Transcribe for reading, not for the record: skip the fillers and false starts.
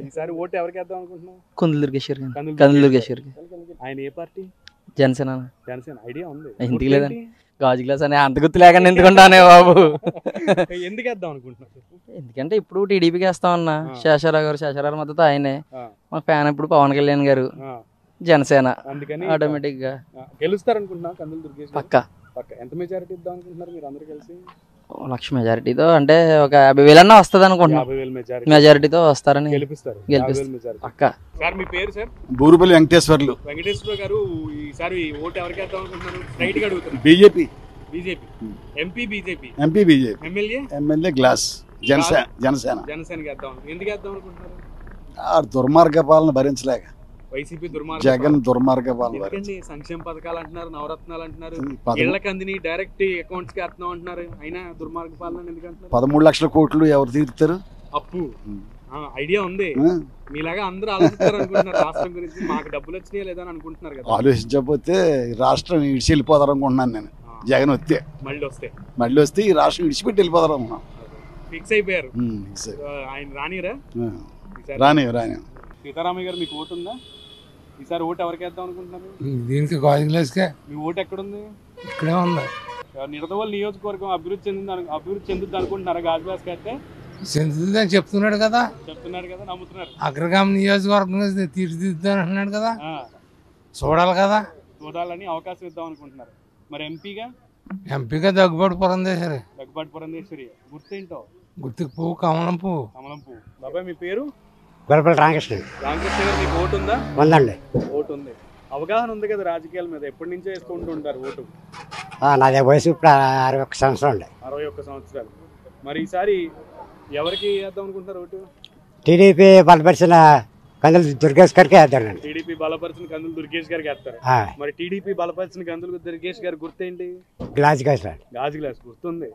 ఈసారి ఓటు ఎవరికి వేద్దాం అనుకుంటున్నావు? కందులు దుర్గేశ్వర్ కందులు దుర్గేశ్వర్. ఆయన ఏ పార్టీ? జనసేన. జనసేన ఐడియా ఉంది. ఇంటికి లేదండి, గాజు గ్లాస్ అని అంత గుర్తు లేకుండా ఎందుకుంటానే బాబు. ఎందుకు వేద్దాం అనుకుంటున్నావు? ఎందుకంటే ఇప్పుడు టీడీపీకి వేస్తామన్నా. శేషారావు గారు, శేషారావు మద్దతు ఆయనే. మా ఫ్యాన్ ఇప్పుడు పవన్ కళ్యాణ్ గారు, జనసేన. అందుకని ఆటోమేటిక్ గా గెలుస్తారు అనుకుంటున్నా కందులు దుర్గేశ్వర్. పక్క ఎంత మెజారిటీ ఇద్దాం అనుకుంటున్నారు మీరు అందరూ కలిసి? 1,00,000 మెజారిటీతో అంటే ఒక 50,000 వస్తుంది అనుకుంటున్నాను. 50,000 మెజారిటీతో వస్తారని గెలిపిస్తారు పక్క. సార్ మీ పేరు సార్? బూరుపల్లి వెంకటేశ్వర్లు. వెంకటేశ్వర గారు, ఈసారి ఓటు ఎవరికి వేద్దాం అనుకుంటున్నారు? స్ట్రైట్ గా అడుగుతున్నారు. BJP. MP BJP. MLA glass. Janasena. జనసేనకి వేద్దాం. ఎందుకు వేద్దాం అనుకుంటున్నారు? ఆ దుర్మార్గ పాలన భరించలేక. వైసీపీ జగన్ దుర్మార్గ పాలన. సంక్షేమ పథకాలు అంటున్నారు, నవరత్నాలు అంటున్నారు, ఇళ్లకి అందిని డైరెక్ట్ అకౌంట్స్ కి వేస్తున్నాం అంటున్నారు. అయినా దుర్మార్గ పాలన ఎందుకు అంటున్నారు? 13 లక్షల కోట్లు ఎవరు తీరుతారు? అప్పు. ఐడియా ఉంది. మీలాగా అందరూ ఆలోచిస్తారు అనుకుంటున్నారు రాష్ట్రం గురించి. మాకు డబ్బులు వచ్చినాయా లేదా అని అనుకుంటున్నారు కదా. ఆలోచించకపోతే రాష్ట్రం ఇడిచి వెళ్ళిపోతారు అనుకుంటున్నాను నేను. జగన్ వస్తే మళ్ళీ వస్తే ఈ రాష్ట్రం ఇడిచిపెట్టి వెళ్ళిపోతారు అనుకున్నాను. ఫిక్స్ అయిపోయారు. ఆయన రానిరా? రాని. సీతారామయ్య గారు, మీకు ఓటు ఉందా? ఈసారి ఓటు ఎవరికి వేద్దాం అనుకుంటున్నారు? దీనికి గాజు గ్లాస్కే. మీ ఓటు ఎక్కడుంది? ఇక్కడే ఉంది. నిడదవోలు నియోజకవర్గం అభివృద్ధి చెందుద్ది అనుకుంటున్నారా? గాజు గ్లాస్ కడితే చెందుతుందని చెప్తున్నాడు కదా, నమ్ముతున్నారు. అగ్రగామ నియోజకవర్గం తీర్చిదిద్దాని అంటున్నాడు కదా, చూడాలి కదా. చూడాలని అవకాశం ఇద్దాం అనుకుంటున్నారు. మరి ఎంపీగా దగ్గుబాటి పురంధేశ్వరి. గుర్తేంటో? గుర్తుకు పువ్వు కమలం పువ్వు. బాబాయ్ మీ పేరు? గొల్లపల్లి రామకృష్ణ. రామకృష్ణ గారు, మీకు ఓటు ఉందా? ఉందండి. ఓటు ఉంది. అవగాహన ఉంది కదా రాజకీయాల మీద? ఎప్పటి నుంచో వేసుకుంటూ ఉంటారు ఓటు? నాదే వయసు ఇప్పుడు 61 సంవత్సరాలు అండి. 61 సంవత్సరాలు. మరి ఈసారి ఎవరికి వేద్దాం అనుకుంటారు ఓటు? టీడీపీ బలపరిచిన కందులు దుర్గేష్ గారికి వేద్దారండి. టీడీపీ బలపరిచిన కందులు దుర్గేష్ గారికి వేస్తారు. మరి టీడీపీ బలపరిచిన కందులు దుర్గేష్ గారి గుర్తేంటి? గాజు గ్లాస్. గాజు గ్లాస్ గుర్తుంది.